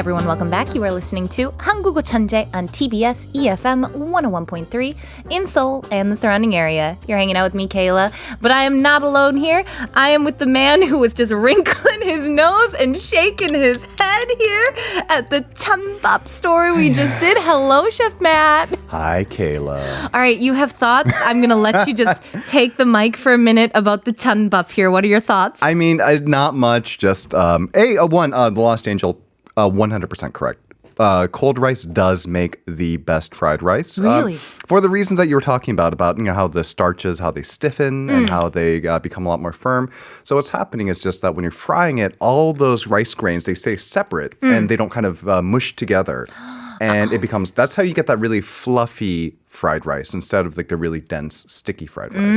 everyone, welcome back. You are listening to 한국어천재 on TBS EFM 101.3 in Seoul and the surrounding area. You're hanging out with me, Kayla, but I am not alone here. I am with the man who was just wrinkling his nose and shaking his head here at the chanbap story we just did. Hello, Chef Matt. Hi, Kayla. All right, you have thoughts. I'm going to let you just take the mic for a minute about the chanbap here. What are your thoughts? I mean, not much, just the Lost Angel, 100% correct. Cold rice does make the best fried rice. Really? For the reasons that you were talking about how the starches, how they stiffen and how they become a lot more firm. So what's happening is just that when you're frying it, all those rice grains, they stay separate and they don't kind of mush together. And that's how you get that really fluffy fried rice instead of like the really dense, sticky fried rice.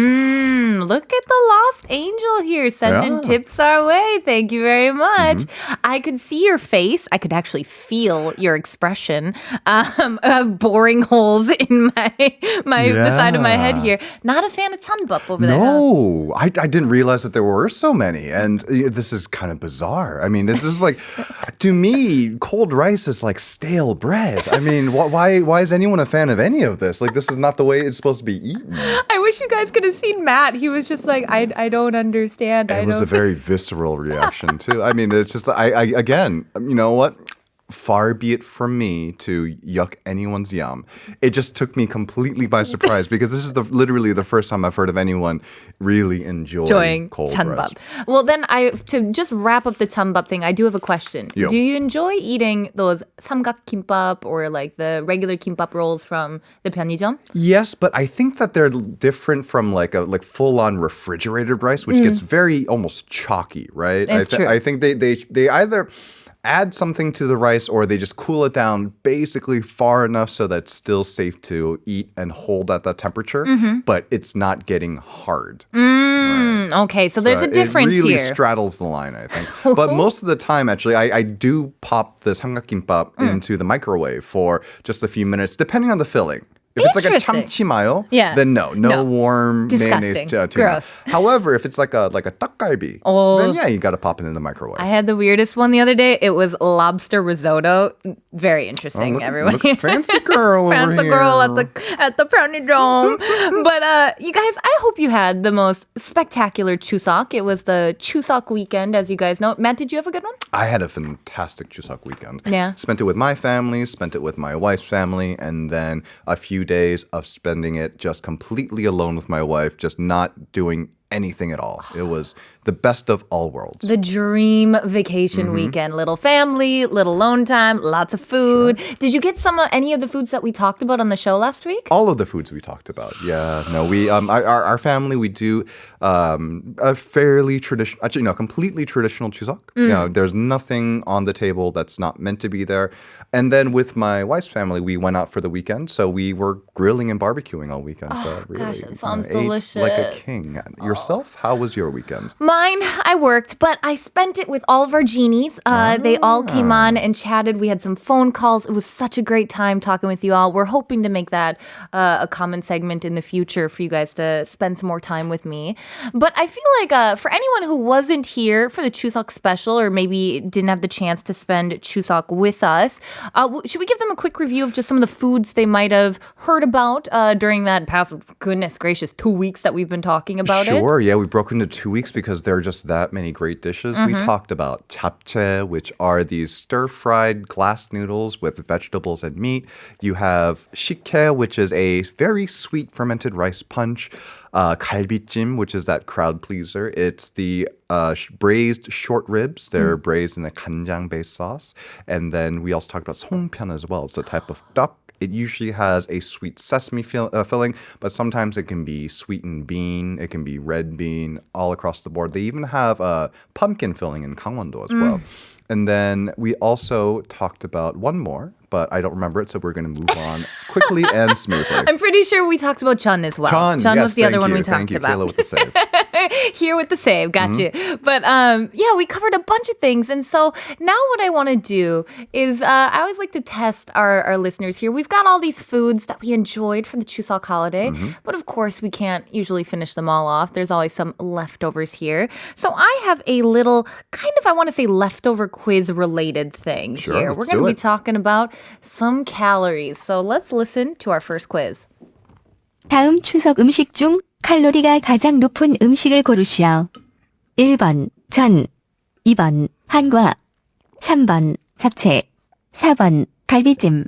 Look at the Lost Angel here sending tips our way. Thank you very much. I could see your face. I could actually feel your expression of boring holes in the side of my head here. Not a fan of chanbap over there. No, I didn't realize that there were so many. And this is kind of bizarre. I mean, it's just like, to me, cold rice is like stale bread. I mean, why is anyone a fan of any of this? Like, this is not the way it's supposed to be eaten. I wish you guys could have seen Matt. He was just like, I don't understand. It was a very visceral reaction, too. I mean, it's just, again, you know what? Far be it from me to yuck anyone's yum. It just took me completely by surprise because this is literally the first time I've heard of anyone really enjoying cold chanbap. rice. Well, then to just wrap up the chanbap thing, I do have a question. Yo. Do you enjoy eating those samgak-kimbap or like the regular kimbap rolls from the 편의점? Yes, but I think that they're different from like full-on refrigerated rice, which gets very almost chalky, right? It's true. I think they either add something to the rice or they just cool it down basically far enough so that it's still safe to eat and hold at that temperature, but it's not getting hard. Right. Okay, so there's a difference here. It really here. straddles the line, I think. But most of the time, actually, I do pop this 삼각김밥 into the microwave for just a few minutes, depending on the filling. If it's like a Interesting. 참치마요, Yeah. then no warm mayonnaise Disgusting. tuna. Gross. However, if it's like a 떡갈비, then yeah, you got to pop it in the microwave. I had the weirdest one the other day. It was lobster risotto. Very interesting, everyone. Look, fancy girl over Fancy here. girl at the 편의점. But you guys, I hope you had the most spectacular Chuseok. It was the Chuseok weekend, as you guys know. Matt, did you have a good one? I had a fantastic Chuseok weekend. Yeah. Spent it with my family, spent it with my wife's family, and then a few days of spending it just completely alone with my wife, just not doing anything at all. It was the best of all worlds. The dream vacation weekend. Little family, little alone time, lots of food. Sure. Did you get any of the foods that we talked about on the show last week? All of the foods we talked about. Yeah. No, we our family, we do a fairly traditional, actually no, completely traditional Chuseok. You know, there's nothing on the table that's not meant to be there. And then with my wife's family, we went out for the weekend, so we were grilling and barbecuing all weekend. So really, gosh, that sounds ate delicious. like a king. Yourself, how was your weekend? Mine, I worked, but I spent it with all of our genies. They all came on and chatted. We had some phone calls. It was such a great time talking with you all. We're hoping to make that a common segment in the future for you guys to spend some more time with me. But I feel like for anyone who wasn't here for the Chuseok special or maybe didn't have the chance to spend Chuseok with us, should we give them a quick review of just some of the foods they might have heard about during that past, goodness gracious, 2 weeks that we've been talking about it? Sure, yeah, we broke into 2 weeks because there are just that many great dishes. We talked about japchae, which are these stir-fried glass noodles with vegetables and meat. You have 식혜, which is a very sweet fermented rice punch. 갈비찜, which is that crowd pleaser. It's the braised short ribs. They're braised in a 간장-based sauce. And then we also talked about 송편 as well. It's a type of duck. It usually has a sweet sesame filling, but sometimes it can be sweetened bean, it can be red bean, all across the board. They even have a pumpkin filling in Gangwon-do as well. And then we also talked about one more, but I don't remember it, so we're going to move on quickly and smoothly. I'm pretty sure we talked about chun as well. Chun, yes, was the other one we thank talked you. about. Kayla with the save. Here with the save, got you. But yeah, we covered a bunch of things. And so now what I want to do is I always like to test our listeners here. We've got all these foods that we enjoyed for the Chuseok holiday, but of course we can't usually finish them all off. There's always some leftovers here. So I have a little kind of, I want to say, leftover quiz-related thing Sure, here. let's We're going do to be it. talking about some calories. So let's listen to our first quiz. 다음 추석 음식 중 칼로리가 가장 높은 음식을 고르시오. 1번 전, 2번 한과, 3번 잡채, 4번 갈비찜.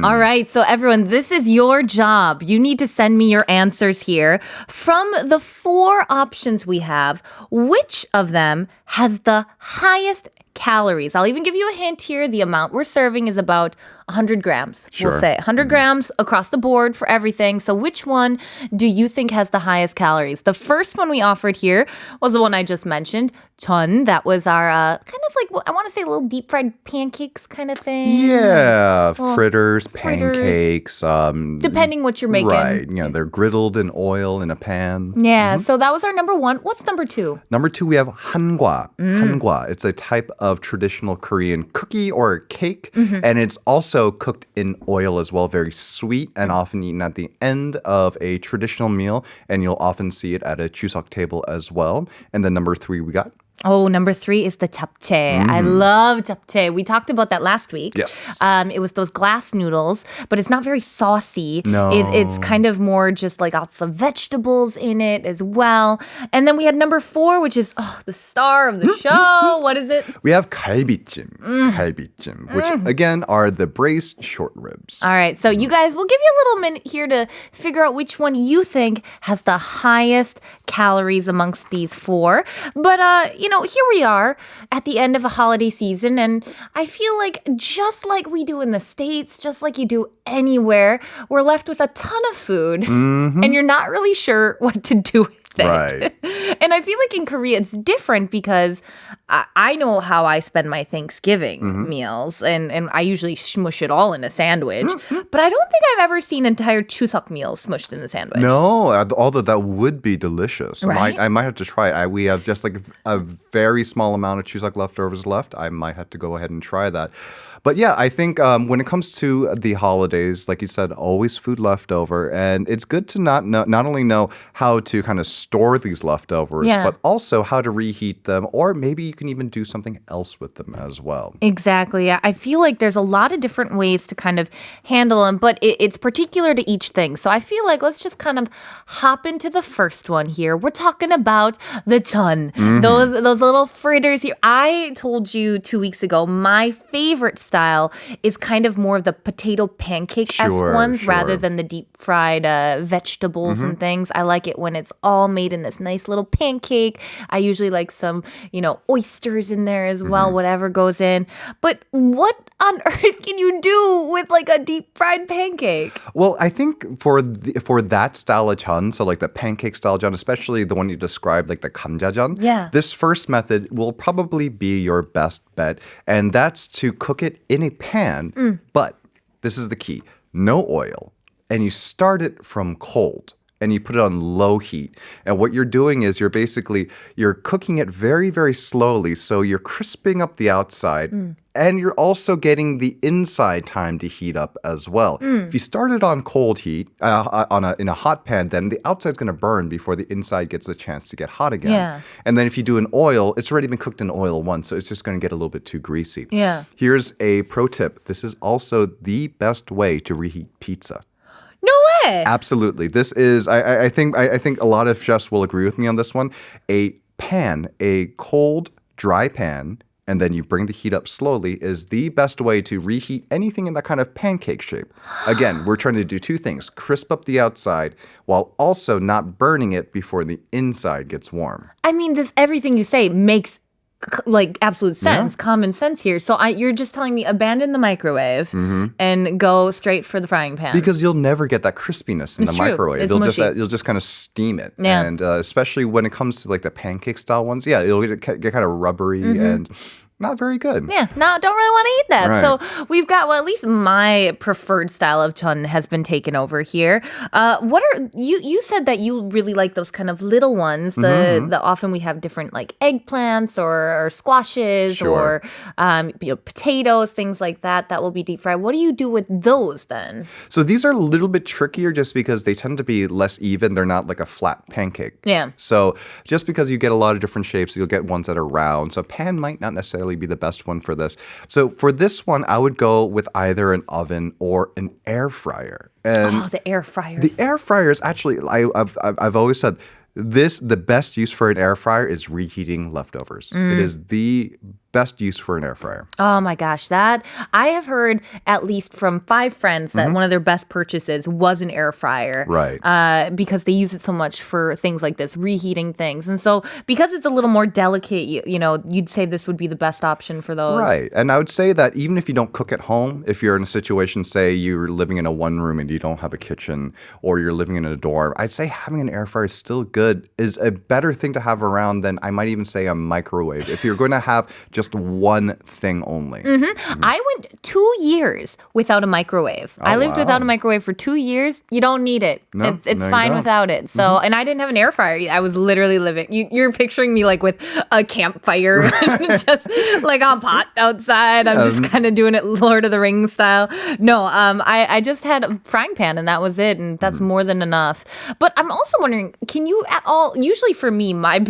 All right, so everyone, this is your job. You need to send me your answers here. From the 4 options we have, which of them has the highest calories? I'll even give you a hint here. The amount we're serving is about 100 grams. Sure. We'll say 100 grams across the board for everything. So which one do you think has the highest calories? The first one we offered here was the one I just mentioned, 전. That was our kind of like, I want to say little deep fried pancakes kind of thing. Yeah, Well, fritters, fritters. pancakes. Depending what you're making. Right. You know, they're griddled in oil in a pan. Yeah, so that was our number 1. What's number 2? Number 2, we have Hangwa. Hangwa. It's a type of traditional Korean cookie or cake, and it's also cooked in oil as well, very sweet and often eaten at the end of a traditional meal, and you'll often see it at a Chuseok table as well. And then number 3 we got Oh, number 3 is the japchae. I love japchae. We talked about that last week. Yes. It was those glass noodles, but it's not very saucy. No. It's kind of more just like lots of vegetables in it as well. And then we had number 4, which is the star of the show. What is it? we have 갈비찜. Galbichim, which again are the braised short ribs. All right, so you guys, we'll give you a little minute here to figure out which one you think has the highest calories amongst these 4. But, here we are at the end of a holiday season, and I feel like just like we do in the States, just like you do anywhere, we're left with a ton of food, and you're not really sure what to do with it. Right. And I feel like in Korea it's different because I know how I spend my Thanksgiving meals, and I usually smush it all in a sandwich. But I don't think I've ever seen entire Chuseok meals smushed in a sandwich. No, although that would be delicious. Right? I might have to try it. We have just like a very small amount of Chuseok leftovers left. I might have to go ahead and try that. But yeah, I think when it comes to the holidays, like you said, always food leftover. And it's good to not only know how to kind of store these leftovers, Yeah. but also how to reheat them. Or maybe you can even do something else with them as well. Exactly. I feel like there's a lot of different ways to kind of handle them, but it's particular to each thing. So I feel like let's just kind of hop into the first one here. We're talking about the chun, those little fritters here. I told you 2 weeks ago, my favorite style is kind of more of the potato pancake-esque Sure, ones rather sure. than the deep fried vegetables and things. I like it when it's all made in this nice little pancake. I usually like some, oysters in there as well, whatever goes in. But what on earth can you do with like a deep fried pancake? Well, I think for that style of chun, so like the pancake style chun, especially the one you described, like the 감자전, Yeah. this first method will probably be your best bet, and that's to cook it in a pan. But this is the key: no oil, and you start it from cold. And you put it on low heat. And what you're doing is you're cooking it very, very slowly. So you're crisping up the outside and you're also getting the inside time to heat up as well. If you start it on cold heat, in a hot pan, then the outside's going to burn before the inside gets a chance to get hot again. Yeah. And then if you do an oil, it's already been cooked in oil once, so it's just going to get a little bit too greasy. Yeah. Here's a pro tip. This is also the best way to reheat pizza. No way. Absolutely. This is, I think a lot of chefs will agree with me on this one. A cold, dry pan, and then you bring the heat up slowly is the best way to reheat anything in that kind of pancake shape. Again, we're trying to do 2 things. Crisp up the outside while also not burning it before the inside gets warm. I mean, everything you say makes like absolute sense, Yeah. common sense here. So you're just telling me abandon the microwave and go straight for the frying pan. Because you'll never get that crispiness in It's the true. microwave. It's You'll just kind of steam it. Yeah. And especially when it comes to like the pancake style ones, yeah, it'll get kind of rubbery and not very good. Yeah, no, don't really want to eat that. Right. So we've got, well, at least my preferred style of chun has been taken over here. What are you said that you really like those kind of little ones. The often we have different like eggplants or squashes Sure. or potatoes, things like that. That will be deep fried. What do you do with those then? So these are a little bit trickier just because they tend to be less even. They're not like a flat pancake. Yeah. So just because you get a lot of different shapes, you'll get ones that are round. So pan might not necessarily be the best one for this. So for this one, I would go with either an oven or an air fryer. And The air fryers. the air fryer is actually, I've always said, the best use for an air fryer is reheating leftovers. It is the best use for an air fryer. Oh my gosh, that I have heard at least from 5 friends that one of their best purchases was an air fryer. Right. Because they use it so much for things like this, reheating things. And so because it's a little more delicate, you'd say this would be the best option for those. Right. And I would say that even if you don't cook at home, if you're in a situation, say you're living in a one room and you don't have a kitchen, or you're living in a dorm, I'd say having an air fryer is still good, is a better thing to have around than I might even say a microwave. If you're going to have just one thing only. I went 2 years without a microwave. I lived without a microwave for 2 years. You don't need it. No, It's there you fine go. without it. So, and I didn't have an air fryer. I was literally living. You're picturing me like with a campfire, just like on pot outside. I'm just kind of doing it Lord of the Rings style. No, I just had a frying pan and that was it, and that's more than enough. But I'm also wondering, can you at all? Usually for me, my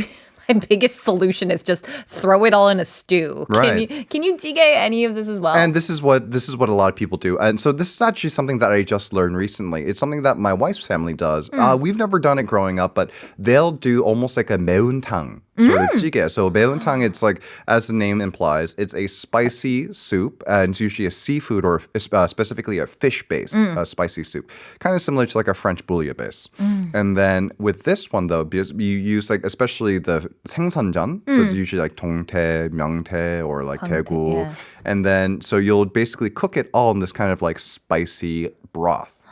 biggest solution is just throw it all in a stew. Right. Can you jjigae any of this as well? And this is what a lot of people do. And so this is actually something that I just learned recently. It's something that my wife's family does. We've never done it growing up, but they'll do almost like a 매운탕 sort of jjigae. So 매운탕, it's like, as the name implies, it's a spicy soup, and it's usually a seafood or specifically a fish-based spicy soup, kind of similar to like a French bouillon base. And then with this one though, because you use like especially the 생선전, so it's usually like 동태, 명태, or like daegu. yeah. And then, so you'll basically cook it all in this kind of like spicy broth.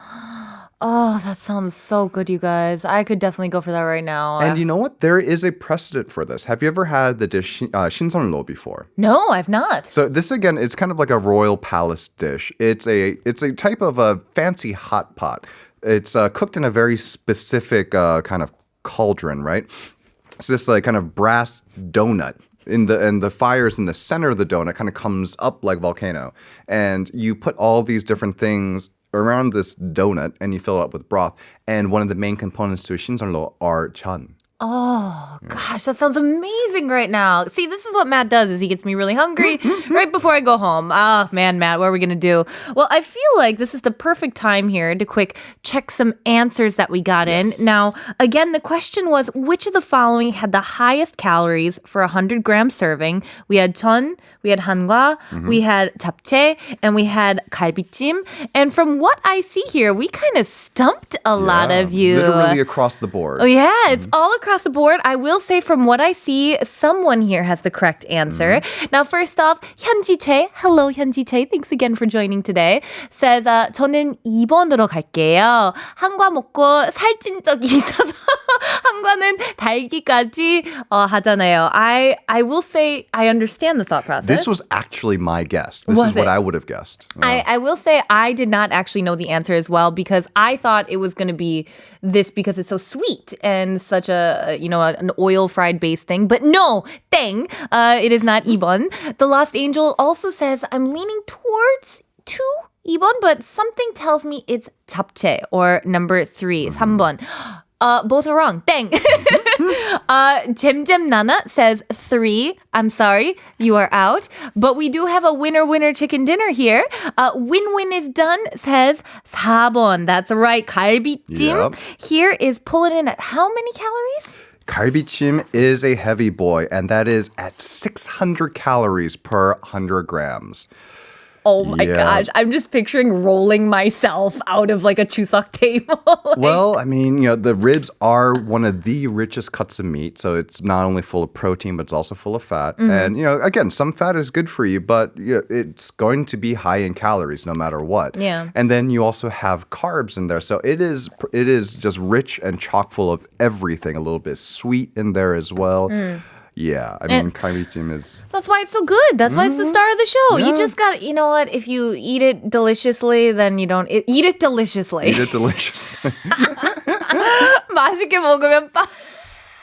Oh, that sounds so good, you guys. I could definitely go for that right now. And you know what? There is a precedent for this. Have you ever had the dish 신선로 before? No, I've not. So this again, it's kind of like a royal palace dish. It's a type of a fancy hot pot. It's cooked in a very specific kind of cauldron, right? It's this like kind of brass donut. And the fires in the center of the donut kind of comes up like volcano. And you put all these different things around this donut and you fill it up with broth. And one of the main components to a 신선로 are chun. Oh, gosh, that sounds amazing right now. See, this is what Matt does, is he gets me really hungry right before I go home. Oh, man, Matt, what are we going to do? Well, I feel like this is the perfect time here to quick check some answers that we got in. Now, again, the question was, which of the following had the highest calories for a 100-gram serving? We had chun, we had hangwa, we had japchae, and we had galbichim. And from what I see here, we kind of stumped a lot of you. Literally across the board. Oh, yeah, it's all across the board. I will say from what I see, someone here has the correct answer. Now, first off, 현지채. Hello, 현지채. Thanks again for joining today. Says, 저는 2번으로 갈게요. 한과 먹고 살찐 적이 있어서 한과는 달기까지 하잖아요. I will say I understand the thought process. This was actually my guess. This Was is what it? I would have guessed. I will say I did not actually know the answer as well, because I thought it was going to be this because it's so sweet and such an oil fried based thing. But no, 땡. It is not 2번. The Lost Angel also says I'm leaning towards 2번, but something tells me it's 잡채 or number 3, 3번. Both are wrong. 땡. Jim Nana says 3. I'm sorry, you are out. But we do have a winner chicken dinner here. Win-win is done says 4번. That's right. 갈비찜. Yep. Here is pulling in at how many calories? Galbichim is a heavy boy, and that is at 600 calories per 100 grams. Oh my Yeah. gosh. I'm just picturing rolling myself out of like a Chuseok table. Well, I mean, the ribs are one of the richest cuts of meat, so it's not only full of protein, but it's also full of fat. And, again, some fat is good for you, but it's going to be high in calories no matter what. Yeah. And then you also have carbs in there, so it is just rich and chock full of everything, a little bit sweet in there as well. Yeah, I mean, 갈비찜 is... That's why it's so good. That's why it's the star of the show. You just got, you know what? If you eat it deliciously, then you don't eat it deliciously. Eat it deliciously. 맛있게 먹으면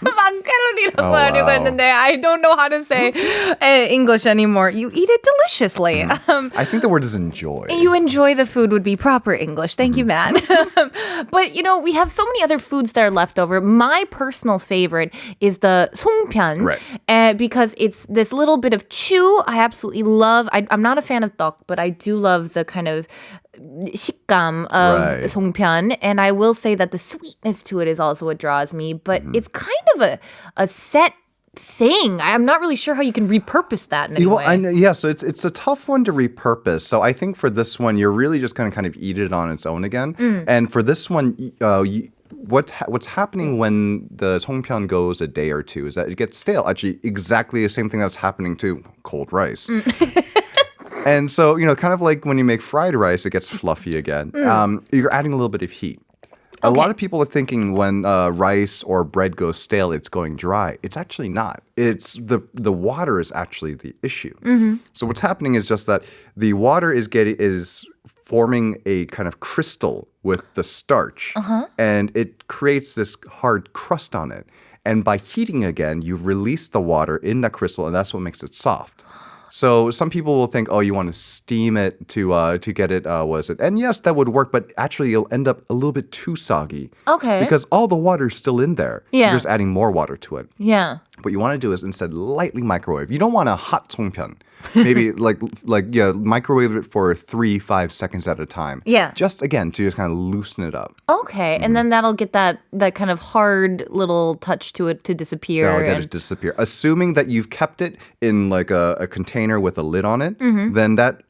빵칼로리라고 하려고 wow. 했는데 I don't know how to say English anymore. You eat it deliciously. I think the word is enjoy. You enjoy the food would be proper English. Thank you, Matt. But, you know, we have so many other foods that are left over. My personal favorite is the 송편. Right. Because it's this little bit of chew. I absolutely love. I'm not a fan of 떡, but I do love the kind of 식감 of Right. 송편. And I will say that the sweetness to it is also what draws me. But it's kind of a set thing. I'm not really sure how you can repurpose that in any way. I know, yeah, so it's a tough one to repurpose. So I think for this one, you're really just going to kind of eat it on its own again. And for this one, what's happening when the 송편 goes a day or two is that it gets stale. Actually, exactly the same thing that's happening to cold rice. And so, you know, kind of like when you make fried rice, it gets fluffy again. You're adding a little bit of heat. A lot of people are thinking when rice or bread goes stale, it's going dry. It's actually not. It's the water is actually the issue. So what's happening is just that the water is forming a kind of crystal with the starch, and it creates this hard crust on it. And by heating again, you release the water in that crystal, and that's what makes it soft. So some people will think, oh, you want to steam it to get it, And yes, that would work, but actually you'll end up a little bit too soggy. Okay. Because all the water is still in there. Yeah. You're just adding more water to it. Yeah. What you want to do is instead lightly microwave. You don't want a hot 송편. Maybe microwave it for 3-5 seconds at a time. Yeah. Just again to just kind of loosen it up. Okay, and then that'll get that kind of hard little touch to it to disappear. That'll get it disappear. Assuming that you've kept it in like a container with a lid on it, then that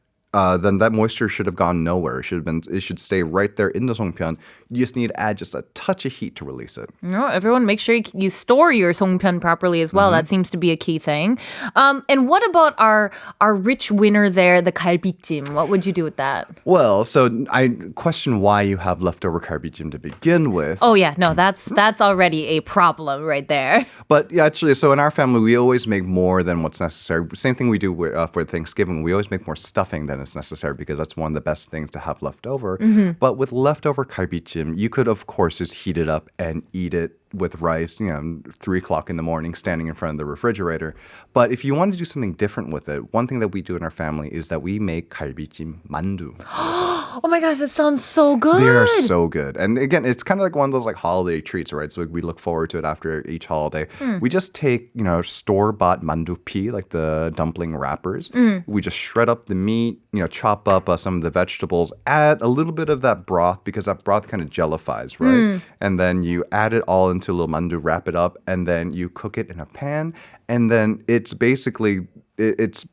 moisture should have gone nowhere. It should stay right there in the 송편. You just need to add just a touch of heat to release it. No, everyone make sure you store your 송편 properly as well. That seems to be a key thing. And what about our rich winner there, the 갈비찜? What would you do with that? Well, so I question why you have leftover 갈비찜 to begin with. Oh yeah, no, that's already a problem right there. But yeah, actually, so in our family, we always make more than what's necessary. Same thing we do for Thanksgiving. We always make more stuffing than is necessary because that's one of the best things to have left over. But with leftover 갈비찜, you could, of course, just heat it up and eat it with rice, 3 o'clock in the morning, standing in front of the refrigerator. But if you want to do something different with it, one thing that we do in our family is that we make 갈비찜 만두. Oh my gosh, that sounds so good. They are so good. And again, it's kind of like one of those like holiday treats, right? So we look forward to it after each holiday. We just take, store-bought mandupi, like the dumpling wrappers. We just shred up the meat, chop up some of the vegetables, add a little bit of that broth because that broth kind of jellifies, right? And then you add it all into a little mandu, wrap it up, and then you cook it in a pan. And then it's basically, it's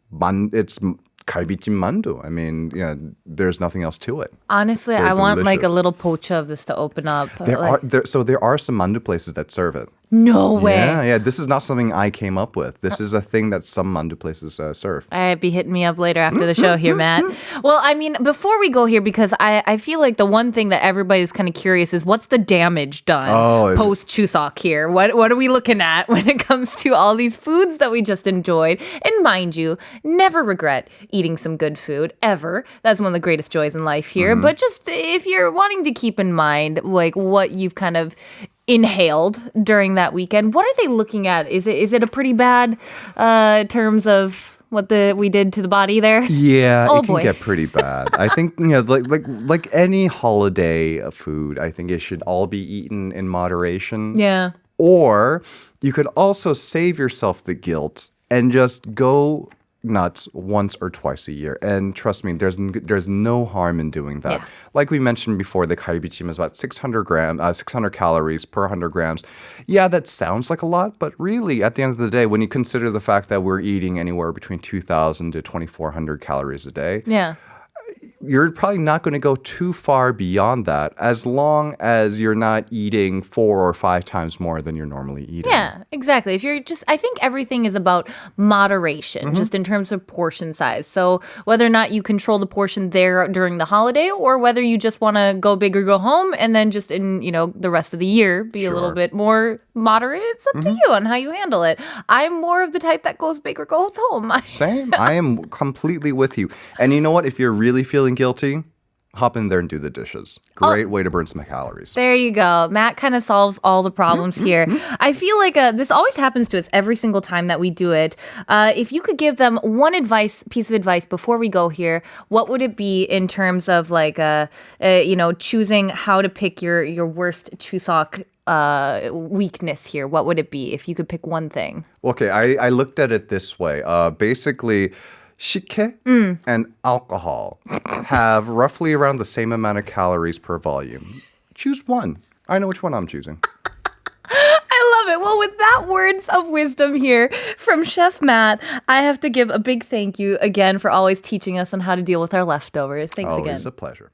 갈비찜 만두. I mean, there's nothing else to it. Honestly, I want like a little pocha of this to open up. There are some mandu places that serve it. No way. Yeah. This is not something I came up with. This is a thing that some mandu places serve. All right, be hitting me up later after the show here, Matt. Well, I mean, before we go here, because I feel like the one thing that everybody's kind of curious is what's the damage done post Chuseok here? What are we looking at when it comes to all these foods that we just enjoyed? And mind you, never regret eating some good food, ever. That's one of the greatest joys in life here. But just if you're wanting to keep in mind like what you've kind of inhaled during that weekend, what are they looking at? Is it a pretty bad terms of what we did to the body there? Yeah, oh, it can boy. get pretty bad. I think like any holiday food, I think it should all be eaten in moderation. Yeah. Or you could also save yourself the guilt and just go nuts once or twice a year. And trust me, there's no harm in doing that. Yeah. Like we mentioned before, the 갈비찜 is about 600 calories per 100 grams. Yeah, that sounds like a lot, but really, at the end of the day, when you consider the fact that we're eating anywhere between 2,000 to 2,400 calories a day, Yeah. you're probably not going to go too far beyond that as long as you're not eating 4 or 5 times more than you're normally eating. Yeah, exactly. If you're just, I think everything is about moderation, just in terms of portion size. So whether or not you control the portion there during the holiday or whether you just want to go big or go home and then just in, the rest of the year be a little bit more moderate, it's up to you on how you handle it. I'm more of the type that goes big or goes home. Same. I am completely with you. And you know what? If you're really feeling guilty, hop in there and do the dishes. Great way to burn some calories. There you go. Matt kind of solves all the problems here. I feel like this always happens to us every single time that we do it. If you could give them one piece of advice before we go here, what would it be in terms of choosing how to pick your worst Chuseok weakness here? What would it be if you could pick one thing? Okay, I looked at it this way. Basically, 식혜 and alcohol have roughly around the same amount of calories per volume. Choose one. I know which one I'm choosing. I love it. Well, with that words of wisdom here from Chef Matt, I have to give a big thank you again for always teaching us on how to deal with our leftovers. Thanks again. Always a pleasure.